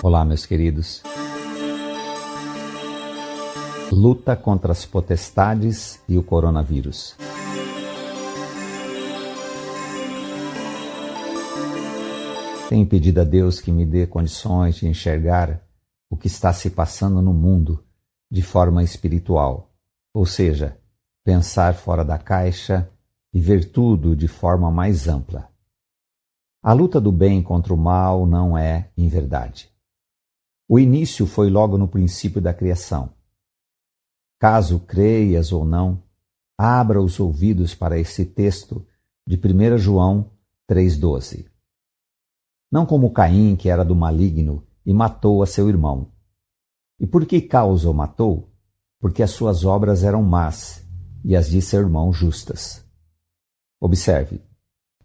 Olá, meus queridos. Luta contra as potestades e o coronavírus. Tenho pedido a Deus que me dê condições de enxergar o que está se passando no mundo de forma espiritual, ou seja, pensar fora da caixa e ver tudo de forma mais ampla. A luta do bem contra o mal não é em verdade. O início foi logo no princípio da criação. Caso creias ou não, abra os ouvidos para esse texto de 1 João 3,12. Não como Caim, que era do maligno e matou a seu irmão. E por que causa o matou? Porque as suas obras eram más e as de seu irmão justas. Observe,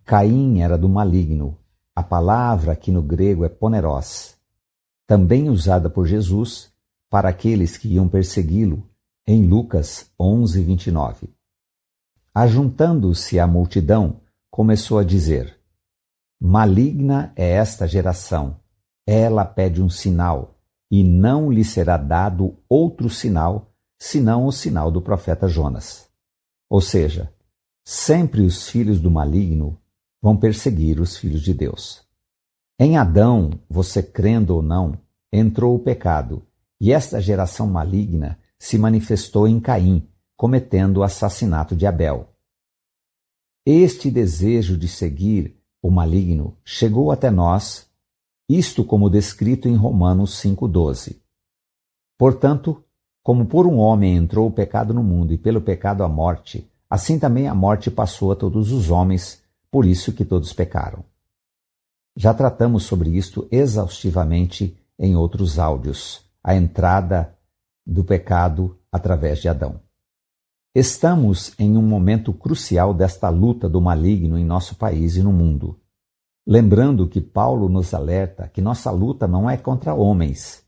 Caim era do maligno. A palavra aqui no grego é poneros, também usada por Jesus para aqueles que iam persegui-lo em Lucas 11:29. Ajuntando-se à multidão, começou a dizer: Maligna é esta geração, ela pede um sinal, e não lhe será dado outro sinal, senão o sinal do profeta Jonas. Ou seja, sempre os filhos do maligno vão perseguir os filhos de Deus. Em Adão, você crendo ou não, entrou o pecado, e esta geração maligna se manifestou em Caim, cometendo o assassinato de Abel. Este desejo de seguir o maligno chegou até nós, isto como descrito em Romanos 5,12. Portanto, como por um homem entrou o pecado no mundo e pelo pecado a morte, assim também a morte passou a todos os homens, por isso que todos pecaram. Já tratamos sobre isto exaustivamente em outros áudios, a entrada do pecado através de Adão. Estamos em um momento crucial desta luta do maligno em nosso país e no mundo. Lembrando que Paulo nos alerta que nossa luta não é contra homens.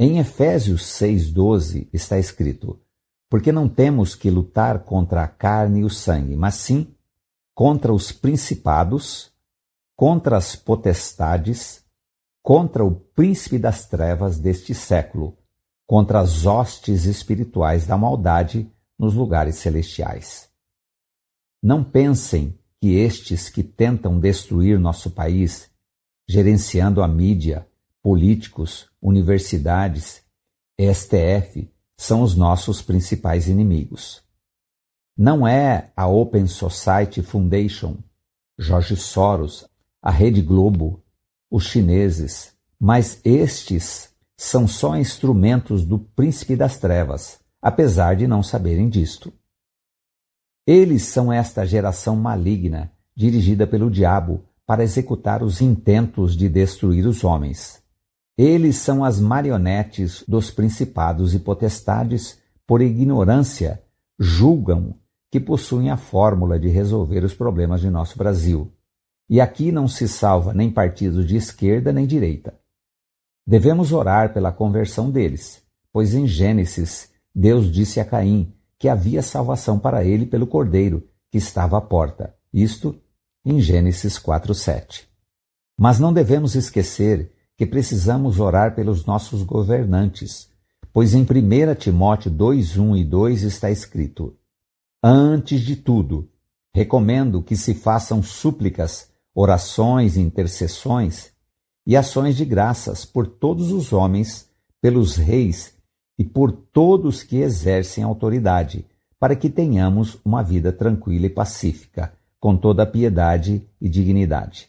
Em Efésios 6,12 está escrito: porque não temos que lutar contra a carne e o sangue, mas sim contra os principados, contra as potestades, contra o príncipe das trevas deste século, contra as hostes espirituais da maldade nos lugares celestiais. Não pensem que estes que tentam destruir nosso país, gerenciando a mídia, políticos, universidades, STF, são os nossos principais inimigos. Não é a Open Society Foundation, Jorge Soros, a Rede Globo, os chineses, mas estes são só instrumentos do príncipe das trevas, apesar de não saberem disto. Eles são esta geração maligna, dirigida pelo diabo para executar os intentos de destruir os homens. Eles são as marionetes dos principados e potestades, por ignorância, julgam que possuem a fórmula de resolver os problemas de nosso Brasil. E aqui não se salva nem partido de esquerda nem direita. Devemos orar pela conversão deles, pois em Gênesis, Deus disse a Caim que havia salvação para ele pelo Cordeiro, que estava à porta. Isto em Gênesis 4:7. Mas não devemos esquecer que precisamos orar pelos nossos governantes, pois em 1 Timóteo 2:1 e 2 está escrito: Antes de tudo, recomendo que se façam súplicas, orações, intercessões e ações de graças por todos os homens, pelos reis e por todos que exercem autoridade, para que tenhamos uma vida tranquila e pacífica, com toda a piedade e dignidade.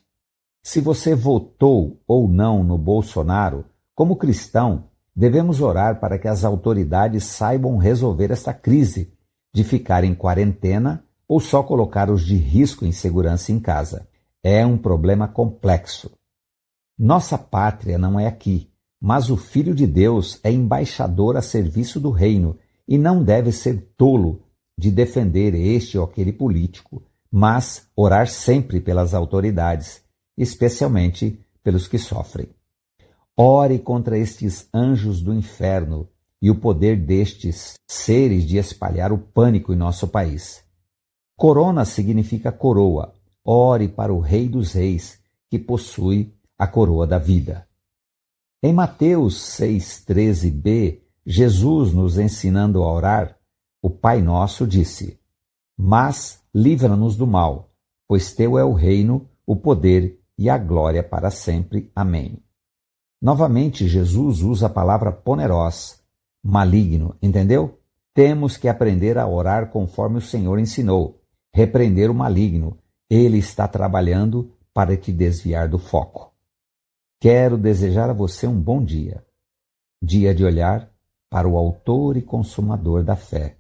Se você votou ou não no Bolsonaro, como cristão, devemos orar para que as autoridades saibam resolver esta crise de ficar em quarentena ou só colocar os de risco em segurança em casa. É um problema complexo. Nossa pátria não é aqui, mas o Filho de Deus é embaixador a serviço do reino e não deve ser tolo de defender este ou aquele político, mas orar sempre pelas autoridades, especialmente pelos que sofrem. Ore contra estes anjos do inferno e o poder destes seres de espalhar o pânico em nosso país. Corona significa coroa. Ore para o Rei dos Reis, que possui a coroa da vida. Em Mateus 6,13b, Jesus, nos ensinando a orar, o Pai Nosso disse: Mas livra-nos do mal, pois teu é o reino, o poder e a glória para sempre. Amém. Novamente, Jesus usa a palavra poneros, maligno, entendeu? Temos que aprender a orar conforme o Senhor ensinou, repreender o maligno. Ele está trabalhando para te desviar do foco. Quero desejar a você um bom dia. Dia de olhar para o autor e consumador da fé,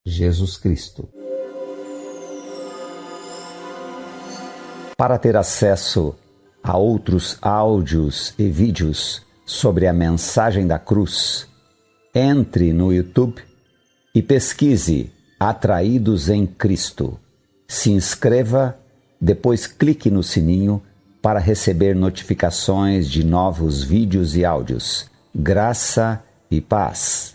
Jesus Cristo. Para ter acesso a outros áudios e vídeos sobre a mensagem da cruz, entre no YouTube e pesquise Atraídos em Cristo. Se inscreva, depois clique no sininho para receber notificações de novos vídeos e áudios. Graça e paz.